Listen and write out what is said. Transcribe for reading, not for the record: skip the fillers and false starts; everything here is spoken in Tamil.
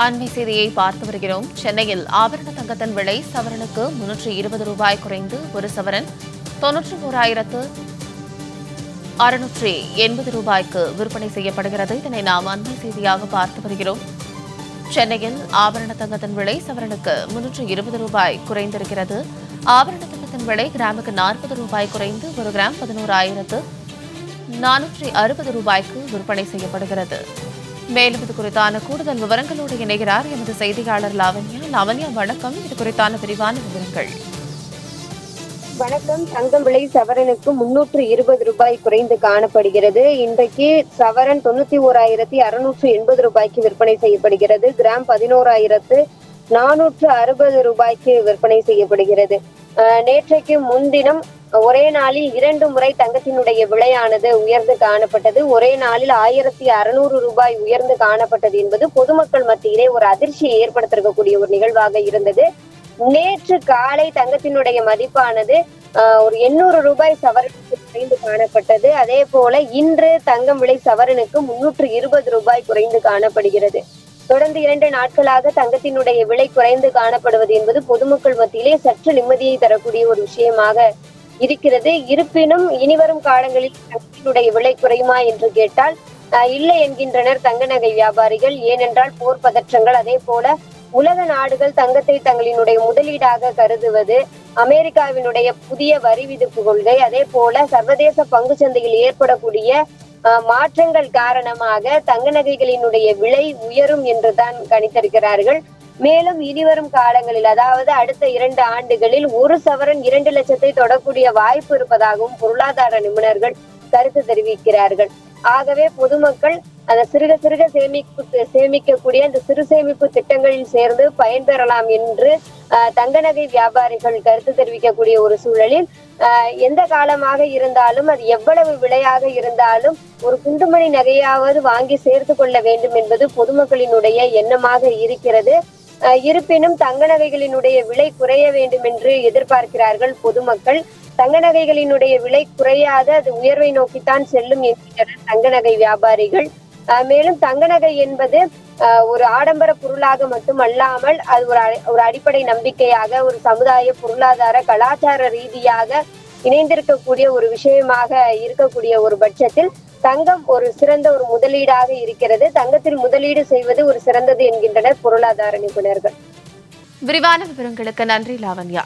அண்மை செய்தியை பார்த்து வருகிறோம். சென்னையில் ஆபரண தங்கத்தின் விலை சவரனுக்கு 320 ரூபாய் குறைந்து ஒரு சவரன் 91,680 ரூபாய்க்கு விற்பனை செய்யப்படுகிறது. இதனை நாம் அண்மை செய்தியாக பார்த்து வருகிறோம். சென்னையில் ஆபரண தங்கத்தின் விலை சவரனுக்கு 320 ரூபாய் குறைந்திருக்கிறது. ஆபரண தங்கத்தின் விலை கிராமுக்கு 40 ரூபாய் குறைந்து ஒரு கிராம் 11,460 ரூபாய்க்கு விற்பனை செய்யப்படுகிறது. மேலும் இது குறித்தான கூடுதல் விவரங்களோடு இணைகிறார் எமது செய்தியாளர் லாவண்யா. லாவண்யா, வணக்கம். இது குறித்தான விரிவான விவரங்கள். வணக்கம். தங்கம் விலை சவரனுக்கு 320 ரூபாய் குறைந்து காணப்படுகிறது. இன்றைக்கு சவரன் 91,680 ரூபாய்க்கு விற்பனை செய்யப்படுகிறது. கிராம் 11,460 ரூபாய்க்கு விற்பனை செய்யப்படுகிறது. நேற்றைக்கு முன்தினம் ஒரே நாளில் 2 முறை தங்கத்தினுடைய விலையானது உயர்ந்து காணப்பட்டது. ஒரே நாளில் 1,600 ரூபாய் உயர்ந்து காணப்பட்டது என்பது பொதுமக்கள் மத்தியிலே ஒரு அதிர்ச்சியை ஏற்படுத்திருக்கக்கூடிய ஒரு நிகழ்வாக இருந்தது. நேற்று காலை தங்கத்தினுடைய மதிப்பானது ஒரு 800 ரூபாய் சவரனுக்கு குறைந்து காணப்பட்டது. அதே போல இன்று தங்கம் விலை சவரனுக்கு 320 ரூபாய் குறைந்து காணப்படுகிறது. தொடர்ந்து 2 நாட்களாக தங்கத்தினுடைய விலை குறைந்து காணப்படுவது என்பது பொதுமக்கள் மத்தியிலே சற்று நிம்மதியை தரக்கூடிய ஒரு விஷயமாக இருக்கிறது. இருப்பினும் இனிவரும் காலங்களில் தங்கத்தினுடைய விலை குறையுமா என்று கேட்டால் இல்லை என்கின்றனர் தங்க நகை வியாபாரிகள். ஏனென்றால் போர் பதற்றங்கள், அதே போல உலக நாடுகள் தங்கத்தை தங்களினுடைய முதலீடாக கருதுவது, அமெரிக்காவினுடைய புதிய வரி விதிப்பு கொள்கை, அதே போல சர்வதேச பங்கு சந்தையில் ஏற்படக்கூடிய மாற்றங்கள் காரணமாக தங்க நகைகளினுடைய விலை உயரும் என்றுதான் கணித்திருக்கிறார்கள். மேலும் இனிவரும் காலங்களில், அதாவது அடுத்த 2 ஆண்டுகளில் ஒரு சவரன் 2 லட்சத்தை தொடக்கூடிய வாய்ப்பு இருப்பதாகவும் பொருளாதார நிபுணர்கள் கருத்து தெரிவிக்கிறார்கள். ஆகவே பொதுமக்கள் அந்த சிறுக சிறுக சேமிக்கக்கூடிய அந்த சிறு சேமிப்பு திட்டங்களில் சேர்ந்து பயன்பெறலாம் என்று தங்க நகை வியாபாரிகள் கருத்து தெரிவிக்கக்கூடிய ஒரு சூழலில் எந்த காலமாக இருந்தாலும், அது எவ்வளவு விலையாக இருந்தாலும் ஒரு குண்டுமணி நகையாவது வாங்கி சேர்த்து கொள்ள வேண்டும் என்பது பொதுமக்களினுடைய எண்ணமாக இருக்கிறது. இருப்பினும் தங்க நகைகளினுடைய விலை குறைய வேண்டும் என்று எதிர்பார்க்கிறார்கள் பொதுமக்கள். தங்க நகைகளினுடைய விலை குறையாத அது உயர்வை நோக்கித்தான் செல்லும் என்கின்றனர் தங்க நகை வியாபாரிகள். மேலும் தங்க நகை என்பது ஒரு ஆடம்பர பொருளாக மட்டுமல்லாமல் அது ஒரு அடிப்படை நம்பிக்கையாக, ஒரு சமுதாய பொருளாதார கலாச்சார ரீதியாக இணைந்திருக்கக்கூடிய ஒரு விஷயமாக இருக்கக்கூடிய ஒரு பட்சத்தில் தங்கம் ஒரு சிறந்த ஒரு முதலீடாக இருக்கிறது. தங்கத்தில் முதலீடு செய்வது ஒரு சிறந்தது என்கின்றனர் பொருளாதார நிபுணர்கள். விரிவான விவரங்களுக்கு நன்றி லாவண்யா.